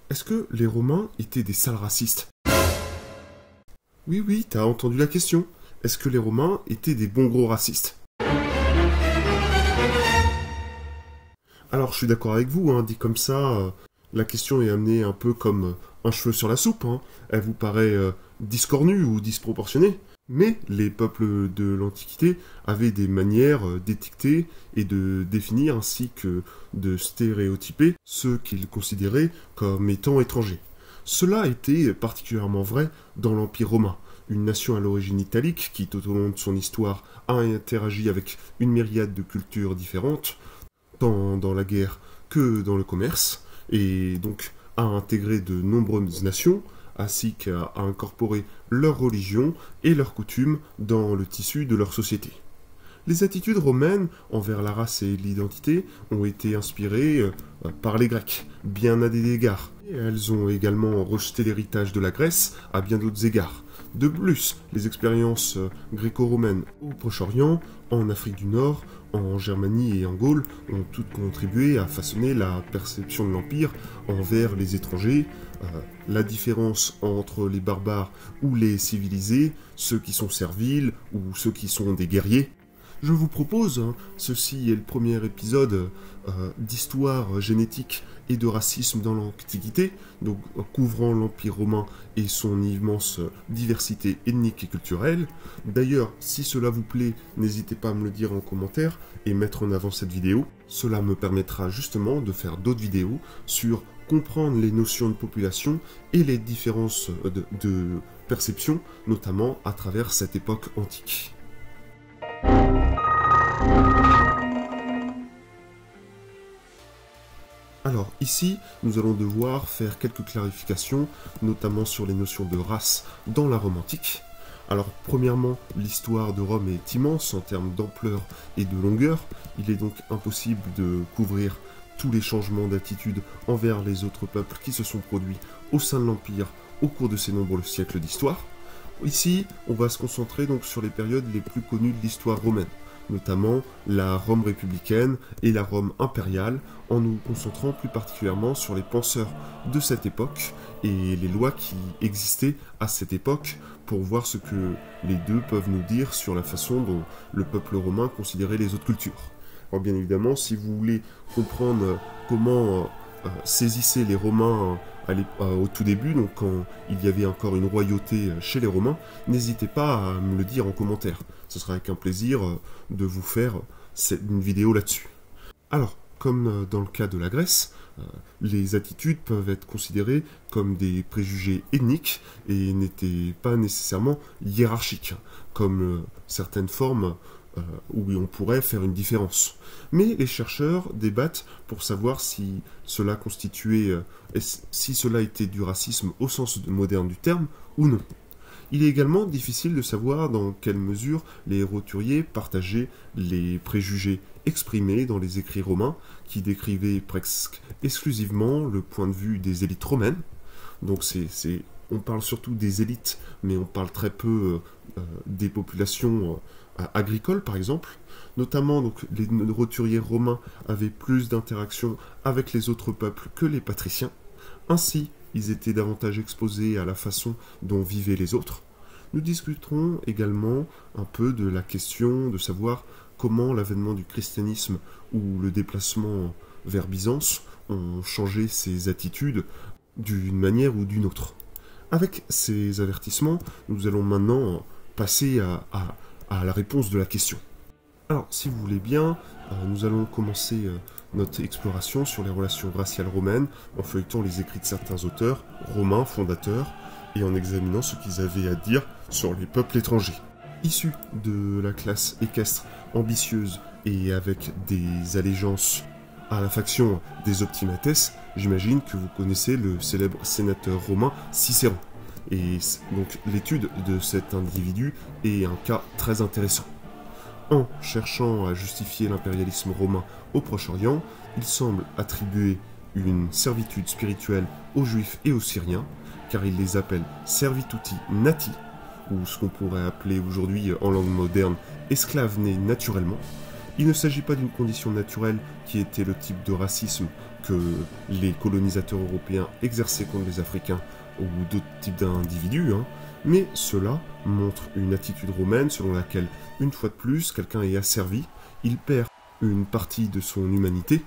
Est-ce que les Romains étaient des sales racistes? Oui, oui, t'as entendu la question. Est-ce que les Romains étaient des bons gros racistes? Alors, je suis d'accord avec vous, hein, dit comme ça, la question est amenée un peu comme un cheveu sur la soupe, hein. Elle vous paraît discornue ou disproportionnée. Mais les peuples de l'Antiquité avaient des manières d'étiqueter et de définir ainsi que de stéréotyper ceux qu'ils considéraient comme étant étrangers. Cela était particulièrement vrai dans l'Empire romain, une nation à l'origine italique qui, tout au long de son histoire, a interagi avec une myriade de cultures différentes, tant dans la guerre que dans le commerce, et donc a intégré de nombreuses nations, ainsi qu'à incorporer leur religion et leurs coutumes dans le tissu de leur société. Les attitudes romaines envers la race et l'identité ont été inspirées par les Grecs, bien à des égards. Et elles ont également rejeté l'héritage de la Grèce à bien d'autres égards. De plus, les expériences gréco-romaines au Proche-Orient, en Afrique du Nord, en Germanie et en Gaule ont toutes contribué à façonner la perception de l'Empire envers les étrangers, la différence entre les barbares ou les civilisés, ceux qui sont serviles ou ceux qui sont des guerriers. Je vous propose, ceci est le premier épisode d'histoire génétique et de racisme dans l'Antiquité, donc couvrant l'Empire romain et son immense diversité ethnique et culturelle. D'ailleurs, si cela vous plaît, n'hésitez pas à me le dire en commentaire et mettre en avant cette vidéo. Cela me permettra justement de faire d'autres vidéos sur comprendre les notions de population et les différences de perception, notamment à travers cette époque antique. Alors ici, nous allons devoir faire quelques clarifications, notamment sur les notions de race dans la Rome antique. Alors premièrement, l'histoire de Rome est immense en termes d'ampleur et de longueur. Il est donc impossible de couvrir tous les changements d'attitude envers les autres peuples qui se sont produits au sein de l'Empire au cours de ces nombreux siècles d'histoire. Ici, on va se concentrer donc sur les périodes les plus connues de l'histoire romaine, notamment la Rome républicaine et la Rome impériale, en nous concentrant plus particulièrement sur les penseurs de cette époque et les lois qui existaient à cette époque pour voir ce que les deux peuvent nous dire sur la façon dont le peuple romain considérait les autres cultures. Alors bien évidemment, si vous voulez comprendre comment saisissaient les Romains au tout début, donc quand il y avait encore une royauté chez les Romains, n'hésitez pas à me le dire en commentaire. Ce sera avec un plaisir de vous faire une vidéo là-dessus. Alors, comme dans le cas de la Grèce, les attitudes peuvent être considérées comme des préjugés ethniques et n'étaient pas nécessairement hiérarchiques, comme certaines formes où on pourrait faire une différence. Mais les chercheurs débattent pour savoir si cela constituait, si cela était du racisme au sens moderne du terme ou non. Il est également difficile de savoir dans quelle mesure les roturiers partageaient les préjugés exprimés dans les écrits romains qui décrivaient presque exclusivement le point de vue des élites romaines. Donc on parle surtout des élites, mais on parle très peu des populations agricoles par exemple. Notamment, donc, les roturiers romains avaient plus d'interactions avec les autres peuples que les patriciens. Ainsi, ils étaient davantage exposés à la façon dont vivaient les autres. Nous discuterons également un peu de la question de savoir comment l'avènement du christianisme ou le déplacement vers Byzance ont changé ces attitudes d'une manière ou d'une autre. Avec ces avertissements, nous allons maintenant passer à la réponse de la question. Alors, si vous voulez bien, nous allons commencer notre exploration sur les relations raciales romaines en feuilletant les écrits de certains auteurs romains fondateurs et en examinant ce qu'ils avaient à dire sur les peuples étrangers. Issus de la classe équestre ambitieuse et avec des allégeances à la faction des Optimates, j'imagine que vous connaissez le célèbre sénateur romain Cicéron. Et donc l'étude de cet individu est un cas très intéressant. En cherchant à justifier l'impérialisme romain au Proche-Orient, il semble attribuer une servitude spirituelle aux Juifs et aux Syriens, car il les appelle servituti nati, ou ce qu'on pourrait appeler aujourd'hui en langue moderne esclaves nés naturellement. Il ne s'agit pas d'une condition naturelle qui était le type de racisme que les colonisateurs européens exerçaient contre les Africains ou d'autres types d'individus, mais cela montre une attitude romaine selon laquelle, une fois de plus, quelqu'un est asservi, il perd une partie de son humanité.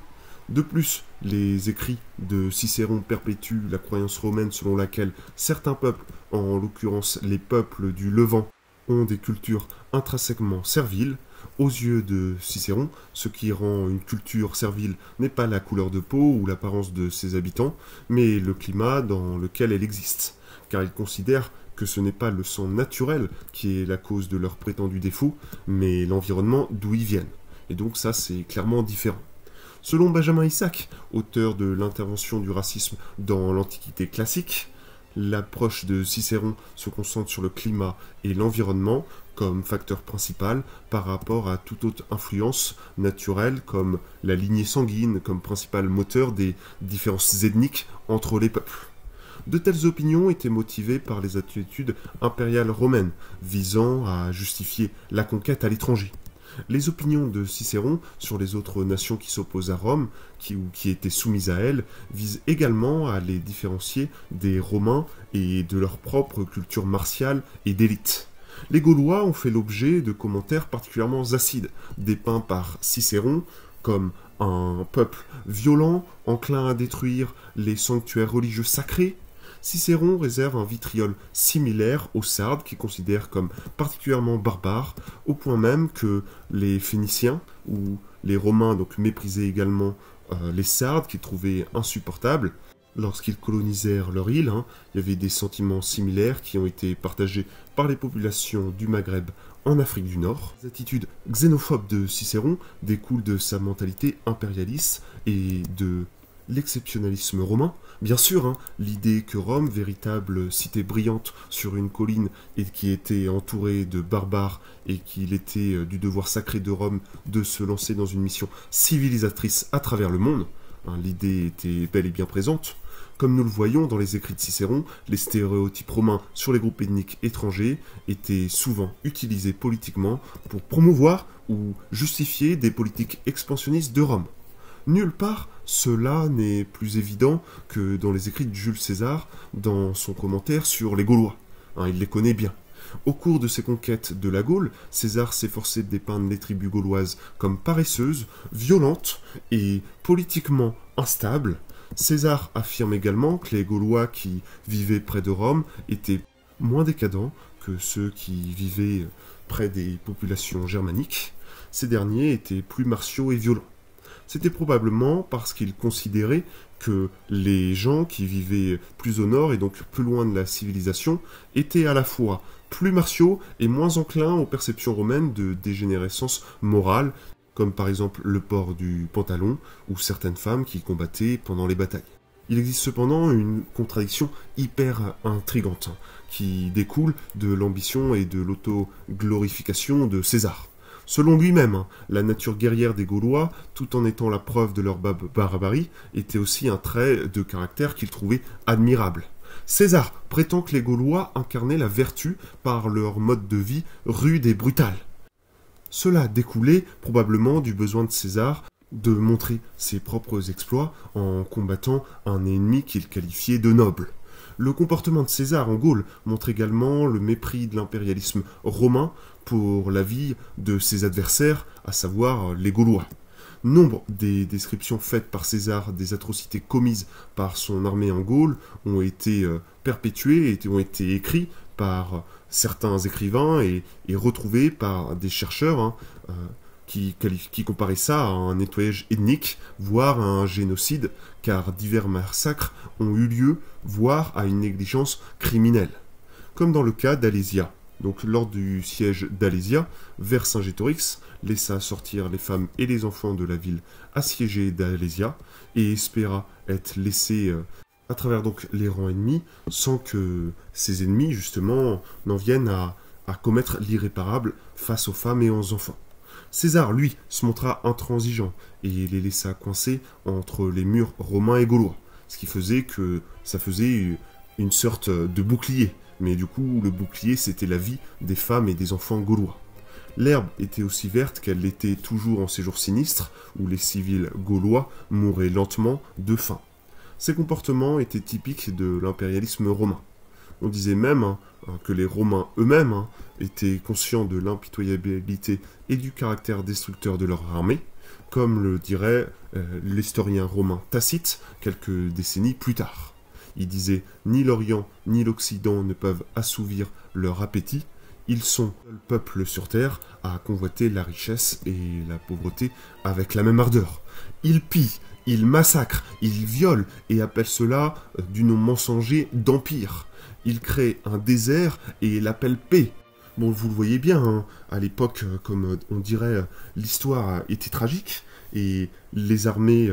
De plus, les écrits de Cicéron perpétuent la croyance romaine selon laquelle certains peuples, en l'occurrence les peuples du Levant, ont des cultures intrinsèquement serviles. Aux yeux de Cicéron, ce qui rend une culture servile n'est pas la couleur de peau ou l'apparence de ses habitants, mais le climat dans lequel elle existe, car il considère que ce n'est pas le sang naturel qui est la cause de leurs prétendus défauts, mais l'environnement d'où ils viennent. Et donc ça, c'est clairement différent. Selon Benjamin Isaac, auteur de l'intervention du racisme dans l'Antiquité classique, l'approche de Cicéron se concentre sur le climat et l'environnement comme facteur principal par rapport à toute autre influence naturelle comme la lignée sanguine comme principal moteur des différences ethniques entre les peuples. De telles opinions étaient motivées par les attitudes impériales romaines visant à justifier la conquête à l'étranger. Les opinions de Cicéron sur les autres nations qui s'opposent à Rome, ou qui étaient soumises à elle, visent également à les différencier des Romains et de leur propre culture martiale et d'élite. Les Gaulois ont fait l'objet de commentaires particulièrement acides, dépeints par Cicéron comme un peuple violent, enclin à détruire les sanctuaires religieux sacrés. Cicéron réserve un vitriol similaire aux Sardes, qu'il considère comme particulièrement barbares, au point même que les Phéniciens, ou les Romains donc méprisaient également les Sardes, qu'ils trouvaient insupportables. Lorsqu'ils colonisèrent leur île, il y avait des sentiments similaires qui ont été partagés par les populations du Maghreb en Afrique du Nord. Les attitudes xénophobes de Cicéron découlent de sa mentalité impérialiste et de l'exceptionnalisme romain. Bien sûr, l'idée que Rome, véritable cité brillante sur une colline et qui était entourée de barbares et qu'il était du devoir sacré de Rome de se lancer dans une mission civilisatrice à travers le monde, l'idée était bel et bien présente. Comme nous le voyons dans les écrits de Cicéron, les stéréotypes romains sur les groupes ethniques étrangers étaient souvent utilisés politiquement pour promouvoir ou justifier des politiques expansionnistes de Rome. Nulle part, cela n'est plus évident que dans les écrits de Jules César, dans son commentaire sur les Gaulois. Il les connaît bien. Au cours de ses conquêtes de la Gaule, César s'efforçait de dépeindre les tribus gauloises comme paresseuses, violentes et politiquement instables. César affirme également que les Gaulois qui vivaient près de Rome étaient moins décadents que ceux qui vivaient près des populations germaniques. Ces derniers étaient plus martiaux et violents. C'était probablement parce qu'il considérait que les gens qui vivaient plus au nord et donc plus loin de la civilisation étaient à la fois plus martiaux et moins enclins aux perceptions romaines de dégénérescence morale, comme par exemple le port du pantalon ou certaines femmes qui combattaient pendant les batailles. Il existe cependant une contradiction hyper intrigante qui découle de l'ambition et de l'auto-glorification de César. Selon lui-même, la nature guerrière des Gaulois, tout en étant la preuve de leur barbarie, était aussi un trait de caractère qu'il trouvait admirable. César prétend que les Gaulois incarnaient la vertu par leur mode de vie rude et brutal. Cela découlait probablement du besoin de César de montrer ses propres exploits en combattant un ennemi qu'il qualifiait de noble. Le comportement de César en Gaule montre également le mépris de l'impérialisme romain pour la vie de ses adversaires, à savoir les Gaulois. Nombre des descriptions faites par César des atrocités commises par son armée en Gaule ont été perpétuées et ont été écrits par certains écrivains et retrouvés par des chercheurs qui comparaient ça à un nettoyage ethnique, voire à un génocide, car divers massacres ont eu lieu, voire à une négligence criminelle. Comme dans le cas d'Alésia. Donc, lors du siège d'Alésia, Vercingétorix laissa sortir les femmes et les enfants de la ville assiégée d'Alésia et espéra être laissé à travers donc les rangs ennemis sans que ces ennemis, justement, n'en viennent à commettre l'irréparable face aux femmes et aux enfants. César, lui, se montra intransigeant et les laissa coincés entre les murs romains et gaulois, ce qui faisait que ça faisait une sorte de bouclier. Mais du coup, le bouclier, c'était la vie des femmes et des enfants gaulois. L'herbe était aussi verte qu'elle l'était toujours en ces jours sinistres, où les civils gaulois mouraient lentement de faim. Ces comportements étaient typiques de l'impérialisme romain. On disait même que les Romains eux-mêmes étaient conscients de l'impitoyabilité et du caractère destructeur de leur armée, comme le dirait l'historien romain Tacite quelques décennies plus tard. Il disait « Ni l'Orient ni l'Occident ne peuvent assouvir leur appétit, ils sont le peuple sur terre à convoiter la richesse et la pauvreté avec la même ardeur. Ils pillent, ils massacrent, ils violent et appellent cela du nom mensonger d'empire. Ils créent un désert et l'appellent paix. » Bon, vous le voyez bien, à l'époque, comme on dirait, l'histoire était tragique et les armées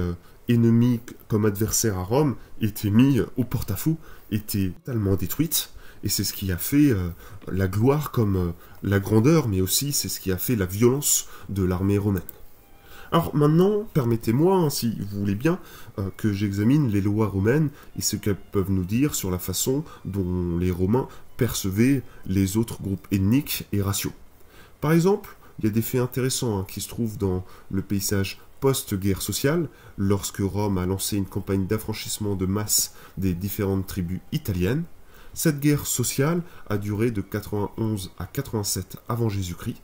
ennemies comme adversaires à Rome étaient mis au porte-à-faux, étaient totalement détruites. Et c'est ce qui a fait la gloire comme la grandeur, mais aussi c'est ce qui a fait la violence de l'armée romaine. Alors maintenant, permettez-moi, si vous voulez bien, que j'examine les lois romaines et ce qu'elles peuvent nous dire sur la façon dont les Romains percevaient les autres groupes ethniques et raciaux. Par exemple, il y a des faits intéressants qui se trouvent dans le paysage post-guerre sociale, lorsque Rome a lancé une campagne d'affranchissement de masse des différentes tribus italiennes. Cette guerre sociale a duré de 91 à 87 avant Jésus-Christ.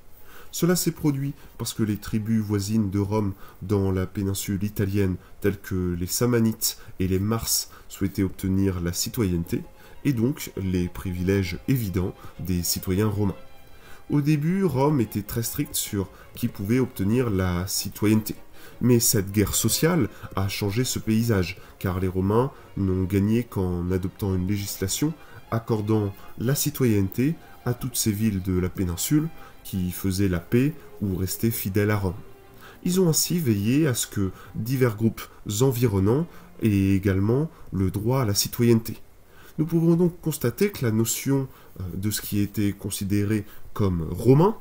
Cela s'est produit parce que les tribus voisines de Rome dans la péninsule italienne, telles que les Samanites et les Mars, souhaitaient obtenir la citoyenneté, et donc les privilèges évidents des citoyens romains. Au début, Rome était très stricte sur qui pouvait obtenir la citoyenneté. Mais cette guerre sociale a changé ce paysage, car les Romains n'ont gagné qu'en adoptant une législation accordant la citoyenneté à toutes ces villes de la péninsule qui faisaient la paix ou restaient fidèles à Rome. Ils ont ainsi veillé à ce que divers groupes environnants aient également le droit à la citoyenneté. Nous pouvons donc constater que la notion de ce qui était considéré comme romain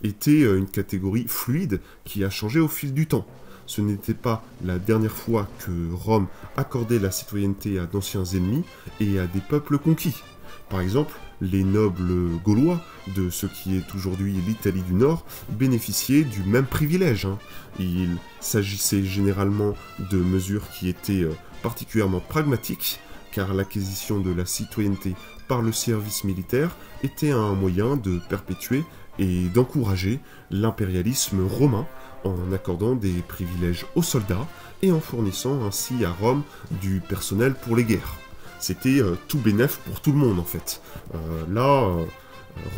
était une catégorie fluide qui a changé au fil du temps. Ce n'était pas la dernière fois que Rome accordait la citoyenneté à d'anciens ennemis et à des peuples conquis. Par exemple, les nobles gaulois de ce qui est aujourd'hui l'Italie du Nord bénéficiaient du même privilège. Il s'agissait généralement de mesures qui étaient particulièrement pragmatiques, car l'acquisition de la citoyenneté par le service militaire était un moyen de perpétuer et d'encourager l'impérialisme romain en accordant des privilèges aux soldats et en fournissant ainsi à Rome du personnel pour les guerres. C'était tout bénef pour tout le monde en fait.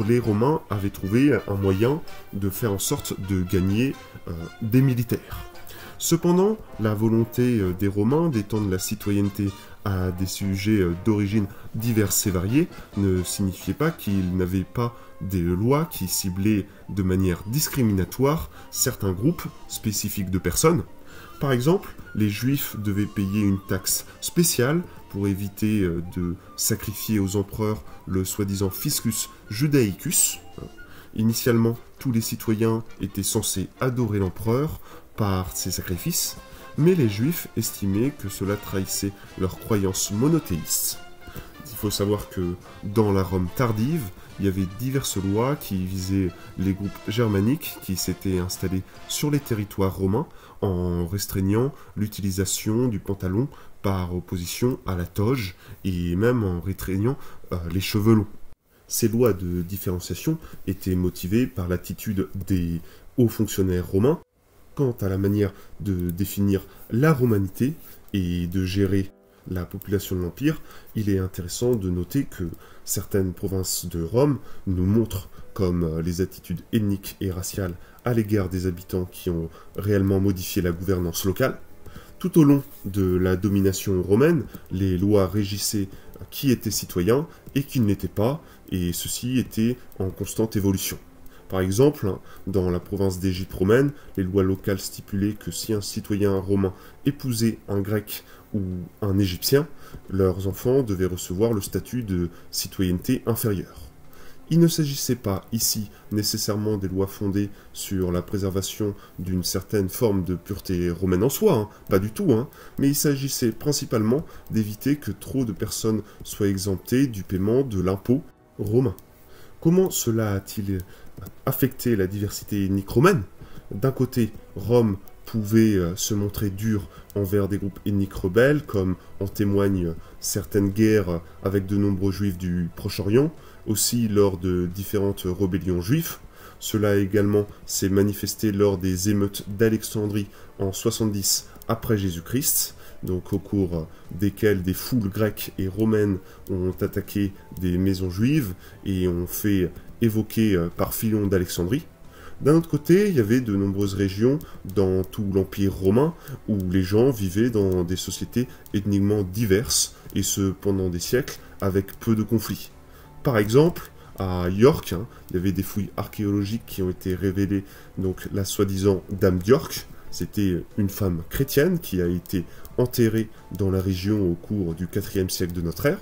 Les Romains avaient trouvé un moyen de faire en sorte de gagner des militaires. Cependant, la volonté des Romains d'étendre la citoyenneté à des sujets d'origine diverses et variées ne signifiait pas qu'ils n'avaient pas des lois qui ciblaient de manière discriminatoire certains groupes spécifiques de personnes. Par exemple, les Juifs devaient payer une taxe spéciale pour éviter de sacrifier aux empereurs le soi-disant fiscus judaicus. Initialement, tous les citoyens étaient censés adorer l'empereur par ses sacrifices, mais les Juifs estimaient que cela trahissait leurs croyances monothéistes. Il faut savoir que dans la Rome tardive, il y avait diverses lois qui visaient les groupes germaniques qui s'étaient installés sur les territoires romains en restreignant l'utilisation du pantalon par opposition à la toge et même en restreignant les cheveux longs. Ces lois de différenciation étaient motivées par l'attitude des hauts fonctionnaires romains quant à la manière de définir la romanité et de gérer la population de l'Empire. Il est intéressant de noter que certaines provinces de Rome nous montrent comme les attitudes ethniques et raciales à l'égard des habitants qui ont réellement modifié la gouvernance locale. Tout au long de la domination romaine, les lois régissaient qui était citoyen et qui ne l'était pas, et ceci était en constante évolution. Par exemple, dans la province d'Égypte romaine, les lois locales stipulaient que si un citoyen romain épousait un grec ou un égyptien, leurs enfants devaient recevoir le statut de citoyenneté inférieure. Il ne s'agissait pas ici nécessairement des lois fondées sur la préservation d'une certaine forme de pureté romaine en soi, pas du tout, mais il s'agissait principalement d'éviter que trop de personnes soient exemptées du paiement de l'impôt romain. Comment cela a-t-il affecter la diversité ethnique romaine. D'un côté, Rome pouvait se montrer dur envers des groupes ethniques rebelles, comme en témoignent certaines guerres avec de nombreux juifs du Proche-Orient, aussi lors de différentes rébellions juives. Cela également s'est manifesté lors des émeutes d'Alexandrie en 70 après Jésus-Christ, donc au cours desquelles des foules grecques et romaines ont attaqué des maisons juives et ont fait évoquer par Philon d'Alexandrie. D'un autre côté, il y avait de nombreuses régions dans tout l'Empire romain où les gens vivaient dans des sociétés ethniquement diverses, et ce pendant des siècles, avec peu de conflits. Par exemple, à York, il y avait des fouilles archéologiques qui ont été révélées, donc la soi-disant Dame d'York. C'était une femme chrétienne qui a été enterrée dans la région au cours du IVe siècle de notre ère.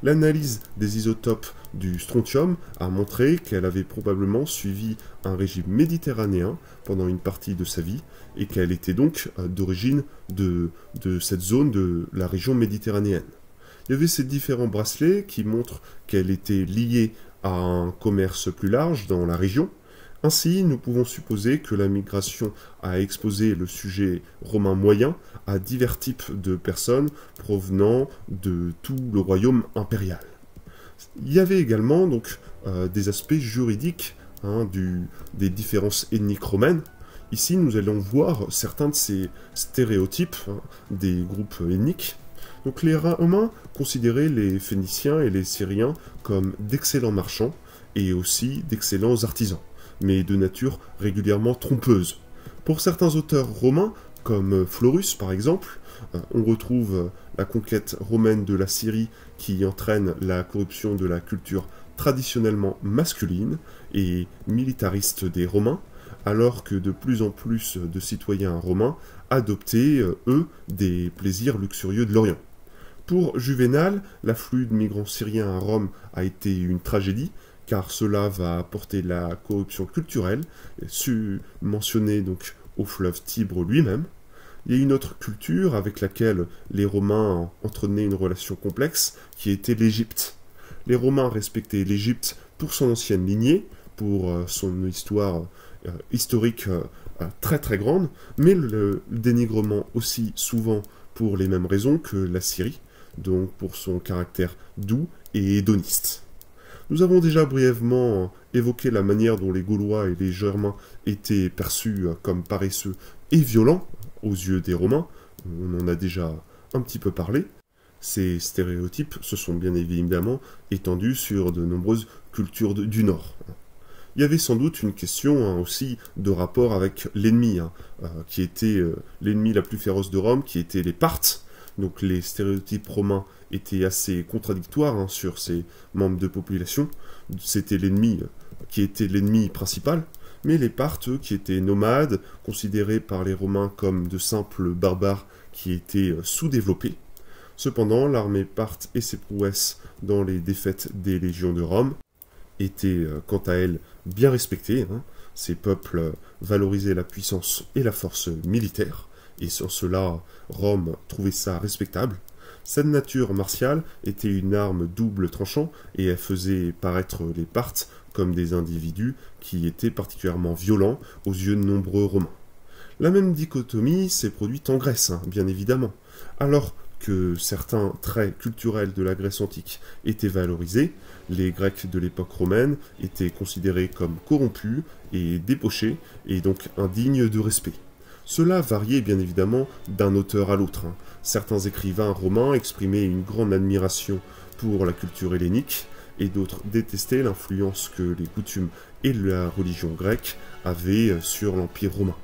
L'analyse des isotopes du strontium a montré qu'elle avait probablement suivi un régime méditerranéen pendant une partie de sa vie et qu'elle était donc d'origine de cette zone de la région méditerranéenne. Il y avait ces différents bracelets qui montrent qu'elle était liée à un commerce plus large dans la région. Ainsi, nous pouvons supposer que la migration a exposé le sujet romain moyen à divers types de personnes provenant de tout le royaume impérial. Il y avait également donc des aspects juridiques des différences ethniques romaines. Ici, nous allons voir certains de ces stéréotypes des groupes ethniques. Donc, les Romains considéraient les Phéniciens et les Syriens comme d'excellents marchands et aussi d'excellents artisans, mais de nature régulièrement trompeuse. Pour certains auteurs romains, comme Florus par exemple, on retrouve la conquête romaine de la Syrie qui entraîne la corruption de la culture traditionnellement masculine et militariste des Romains, alors que de plus en plus de citoyens romains adoptaient, eux, des plaisirs luxurieux de l'Orient. Pour Juvénal, l'afflux de migrants syriens à Rome a été une tragédie, car cela va apporter la corruption culturelle, mentionnée donc au fleuve Tibre lui-même. Il y a une autre culture avec laquelle les Romains entretenaient une relation complexe, qui était l'Égypte. Les Romains respectaient l'Égypte pour son ancienne lignée, pour son histoire historique très très grande, mais le dénigrement aussi souvent pour les mêmes raisons que la Syrie, donc pour son caractère doux et hédoniste. Nous avons déjà brièvement évoqué la manière dont les Gaulois et les Germains étaient perçus comme paresseux et violents aux yeux des Romains. On en a déjà un petit peu parlé. Ces stéréotypes se sont bien évidemment étendus sur de nombreuses cultures du Nord. Il y avait sans doute une question aussi de rapport avec l'ennemi, qui était l'ennemi la plus féroce de Rome, qui était les Parthes. Donc les stéréotypes romains étaient assez contradictoires sur ces membres de population. C'était l'ennemi qui était l'ennemi principal, mais les Parthes, eux, qui étaient nomades, considérés par les Romains comme de simples barbares qui étaient sous-développés. Cependant, l'armée parthe et ses prouesses dans les défaites des légions de Rome étaient, quant à elles, bien respectées. Ces peuples valorisaient la puissance et la force militaire, et sans cela, Rome trouvait ça respectable. Cette nature martiale était une arme double tranchant, et elle faisait paraître les Parthes comme des individus qui étaient particulièrement violents aux yeux de nombreux Romains. La même dichotomie s'est produite en Grèce, bien évidemment. Alors que certains traits culturels de la Grèce antique étaient valorisés, les Grecs de l'époque romaine étaient considérés comme corrompus et débauchés, et donc indignes de respect. Cela variait bien évidemment d'un auteur à l'autre. Certains écrivains romains exprimaient une grande admiration pour la culture hellénique, et d'autres détestaient l'influence que les coutumes et la religion grecque avaient sur l'Empire romain.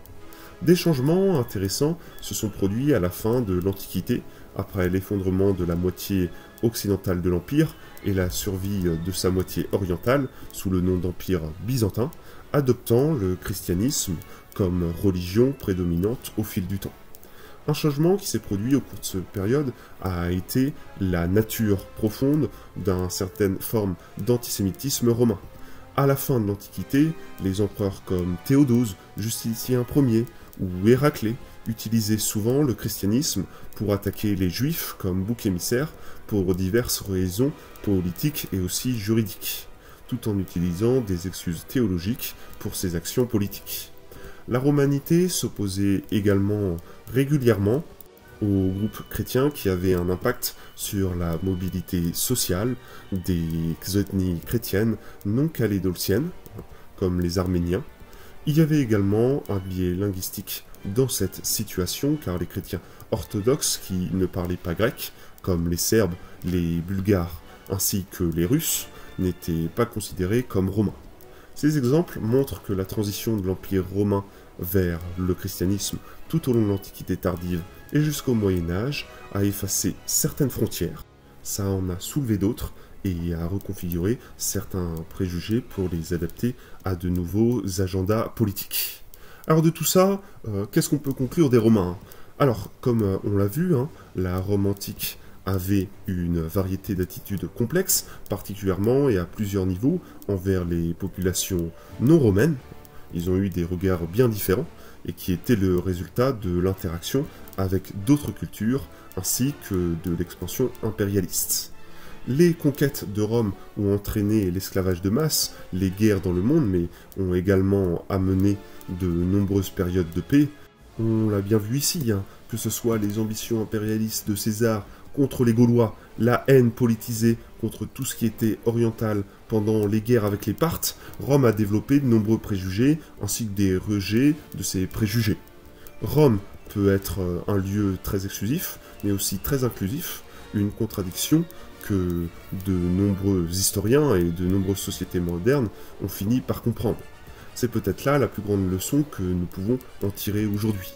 Des changements intéressants se sont produits à la fin de l'Antiquité, après l'effondrement de la moitié occidentale de l'Empire et la survie de sa moitié orientale sous le nom d'Empire byzantin, adoptant le christianisme comme religion prédominante au fil du temps. Un changement qui s'est produit au cours de cette période a été la nature profonde d'une certaine forme d'antisémitisme romain. À la fin de l'Antiquité, les empereurs comme Théodose, Justicien Ier ou Héraclée utilisaient souvent le christianisme pour attaquer les juifs comme bouc émissaire pour diverses raisons politiques et aussi juridiques. tout en utilisant des excuses théologiques pour ses actions politiques. La romanité s'opposait également régulièrement aux groupes chrétiens qui avaient un impact sur la mobilité sociale des ethnies chrétiennes non calédociennes, comme les Arméniens. Il y avait également un biais linguistique dans cette situation, car les chrétiens orthodoxes qui ne parlaient pas grec, comme les Serbes, les Bulgares ainsi que les Russes, n'étaient pas considérés comme romains. Ces exemples montrent que la transition de l'Empire romain vers le christianisme tout au long de l'Antiquité tardive et jusqu'au Moyen-Âge a effacé certaines frontières. Ça en a soulevé d'autres et a reconfiguré certains préjugés pour les adapter à de nouveaux agendas politiques. Alors de tout ça, qu'est-ce qu'on peut conclure des Romains? Alors, comme on l'a vu, la Rome antique avait une variété d'attitudes complexes, particulièrement et à plusieurs niveaux, envers les populations non romaines. Ils ont eu des regards bien différents, et qui étaient le résultat de l'interaction avec d'autres cultures, ainsi que de l'expansion impérialiste. Les conquêtes de Rome ont entraîné l'esclavage de masse, les guerres dans le monde, mais ont également amené de nombreuses périodes de paix. On l'a bien vu ici, que ce soit les ambitions impérialistes de César contre les Gaulois, la haine politisée contre tout ce qui était oriental pendant les guerres avec les Parthes, Rome a développé de nombreux préjugés ainsi que des rejets de ces préjugés. Rome peut être un lieu très exclusif, mais aussi très inclusif, une contradiction que de nombreux historiens et de nombreuses sociétés modernes ont fini par comprendre. C'est peut-être là la plus grande leçon que nous pouvons en tirer aujourd'hui.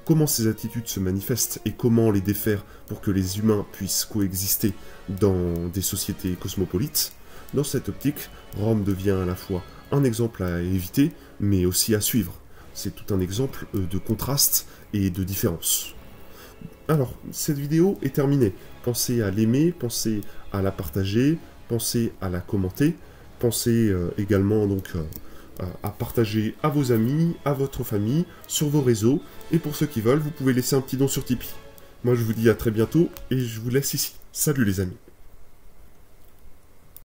Comment ces attitudes se manifestent et comment les défaire pour que les humains puissent coexister dans des sociétés cosmopolites? Dans cette optique, Rome devient à la fois un exemple à éviter, mais aussi à suivre. C'est tout un exemple de contraste et de différence. Alors, cette vidéo est terminée. Pensez à l'aimer, pensez à la partager, pensez à la commenter, pensez également donc à partager à vos amis, à votre famille, sur vos réseaux, et pour ceux qui veulent, vous pouvez laisser un petit don sur Tipeee. Moi je vous dis à très bientôt, et je vous laisse ici. Salut les amis.